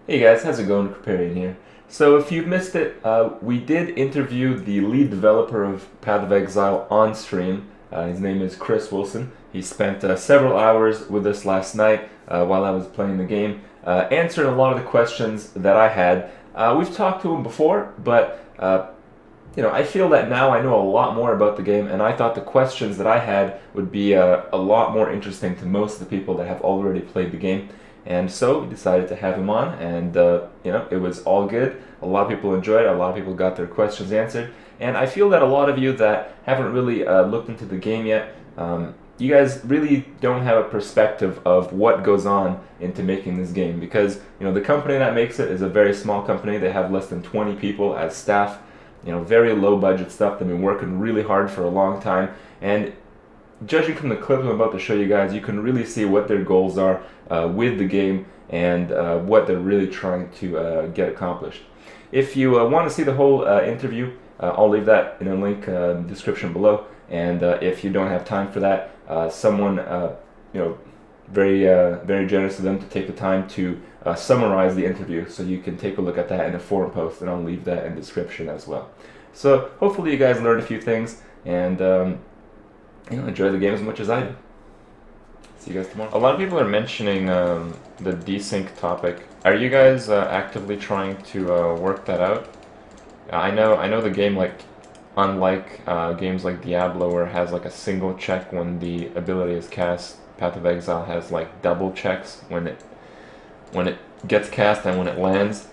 Hey guys, how's it going? Kriparian here. So if you've missed it, we did interview the lead developer of Path of Exile on stream. His name is Chris Wilson. He spent several hours with us last night while I was playing the game, answering a lot of the questions that I had. We've talked to him before, but I feel that now I know a lot more about the game, and I thought the questions that I had would be a lot more interesting to most of the people that have already played the game. And so we decided to have him on, and it was all good. A lot of people enjoyed it. A lot of people got their questions answered, and I feel that a lot of you that haven't really looked into the game yet, you guys really don't have a perspective of what goes on into making this game because the company that makes it is a very small company. They have less than 20 people as staff. Very low budget stuff. They've been working really hard for a long time, and judging from the clips I'm about to show you guys, you can really see what their goals are with the game and what they're really trying to get accomplished. If you want to see the whole interview, I'll leave that in a link in the description below. And if you don't have time for that, someone, very generous of them to take the time to summarize the interview, so you can take a look at that in a forum post, and I'll leave that in the description as well. So hopefully you guys learned a few things and enjoy the game as much as I do. See you guys tomorrow. A lot of people are mentioning the desync topic. Are you guys actively trying to work that out? I know the game, like, unlike games like Diablo where it has like a single check when the ability is cast, Path of Exile has like double checks when it gets cast and when it lands.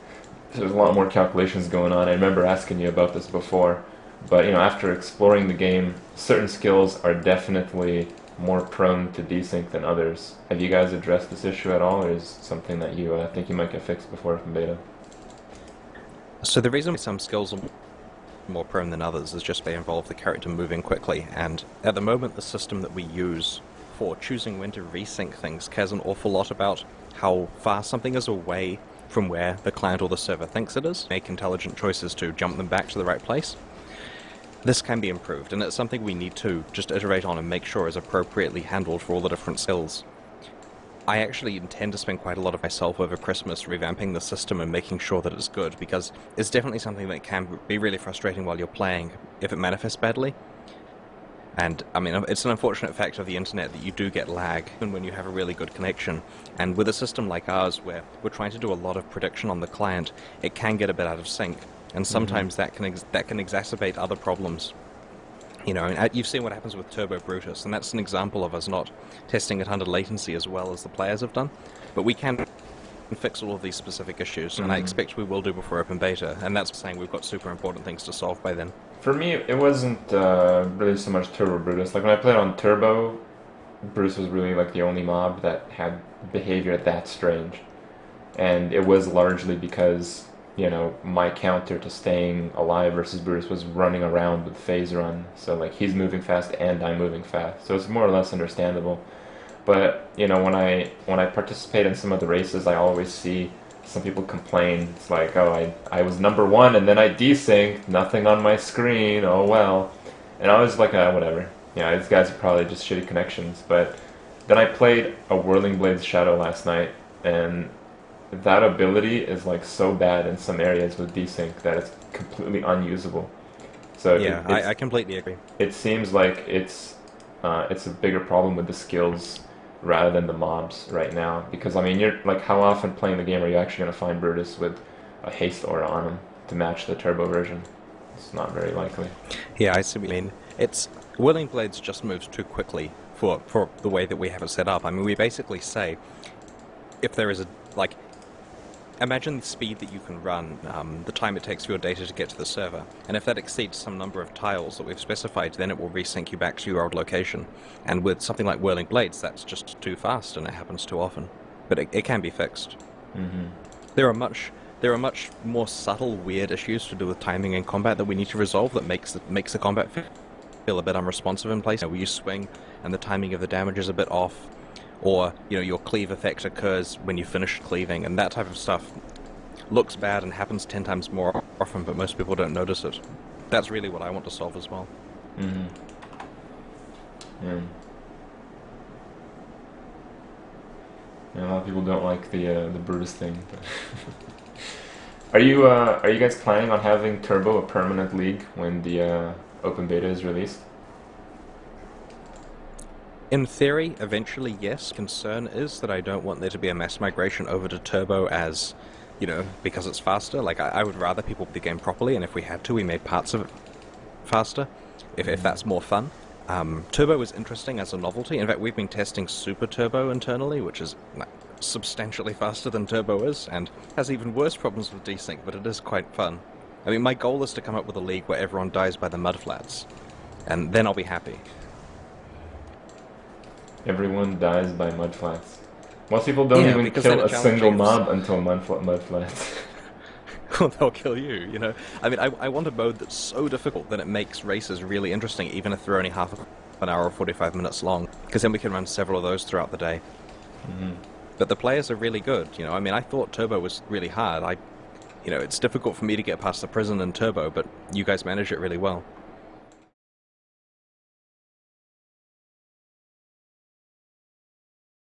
So there's a lot more calculations going on. I remember asking you about this before, but after exploring the game, certain skills are definitely more prone to desync than others. Have you guys addressed this issue at all, or is it something that you think you might get fixed before from beta? So the reason some skills are more prone than others is just they involve the character moving quickly, and at the moment the system that we use for choosing when to resync things cares an awful lot about how far something is away from where the client or the server thinks it is. Make intelligent choices to jump them back to the right place. This can be improved, and it's something we need to just iterate on and make sure is appropriately handled for all the different skills. I actually intend to spend quite a lot of myself over Christmas revamping the system and making sure that it's good, because it's definitely something that can be really frustrating while you're playing if it manifests badly. And, I mean, it's an unfortunate fact of the internet that you do get lag even when you have a really good connection. And with a system like ours, where we're trying to do a lot of prediction on the client, it can get a bit out of sync. And sometimes that can exacerbate other problems. And you've seen what happens with Turbo Brutus, and that's an example of us not testing it under latency as well as the players have done. But we can fix all of these specific issues, and I expect we will do before open beta, and that's saying we've got super important things to solve by then. For me, it wasn't really so much Turbo Brutus. Like when I played on Turbo, Bruce was really like the only mob that had behavior that strange, and it was largely because my counter to staying alive versus Bruce was running around with phase run. So like he's moving fast and I'm moving fast, so it's more or less understandable. But when I participate in some of the races, I always see some people complain. It's like, oh, I was number one and then I desynced, nothing on my screen. Oh well, and I was like, whatever. These guys are probably just shitty connections. But then I played a Whirling Blades Shadow last night, and that ability is like so bad in some areas with desync that it's completely unusable. So Yeah, I completely agree. it seems like it's a bigger problem with the skills rather than the mobs right now. Because I mean, you're like, how often playing the game are you actually going to find Brutus with a haste aura on him to match the turbo version? It's not very likely. Yeah, I see what you mean. It's Whirling Blades just moves too quickly for the way that we have it set up. I mean, we basically say if there is a, like, imagine the speed that you can run, the time it takes for your data to get to the server, and if that exceeds some number of tiles that we've specified, then it will resync you back to your old location. And with something like Whirling Blades, that's just too fast, and it happens too often. But it can be fixed. There are much more subtle, weird issues to do with timing and combat that we need to resolve that makes the combat feel a bit unresponsive in place. Where you swing and the timing of the damage is a bit off, or your cleave effect occurs when you finish cleaving, and that type of stuff looks bad and happens 10 times more often, but most people don't notice it. That's really what I want to solve as well. Yeah. A lot of people don't like the Brutus thing. But are you guys planning on having Turbo a permanent league when the open beta is released? In theory, eventually, yes. Concern is that I don't want there to be a mass migration over to Turbo as, because it's faster. Like, I would rather people play the game properly, and if we had to, we made parts of it faster, if that's more fun. Turbo is interesting as a novelty. In fact, we've been testing Super Turbo internally, which is substantially faster than Turbo is, and has even worse problems with desync, but it is quite fun. I mean, my goal is to come up with a league where everyone dies by the mudflats, and then I'll be happy. Everyone dies by mudflats. Most people don't Yeah, even because kill then it a single challenges- mob until mudflats. They'll kill you. I mean, I want a mode that's so difficult that it makes races really interesting, even if they're only half an hour or 45 minutes long, because then we can run several of those throughout the day. Mm-hmm. But the players are really good, I mean, I thought Turbo was really hard. It's difficult for me to get past the prison in Turbo, but you guys manage it really well.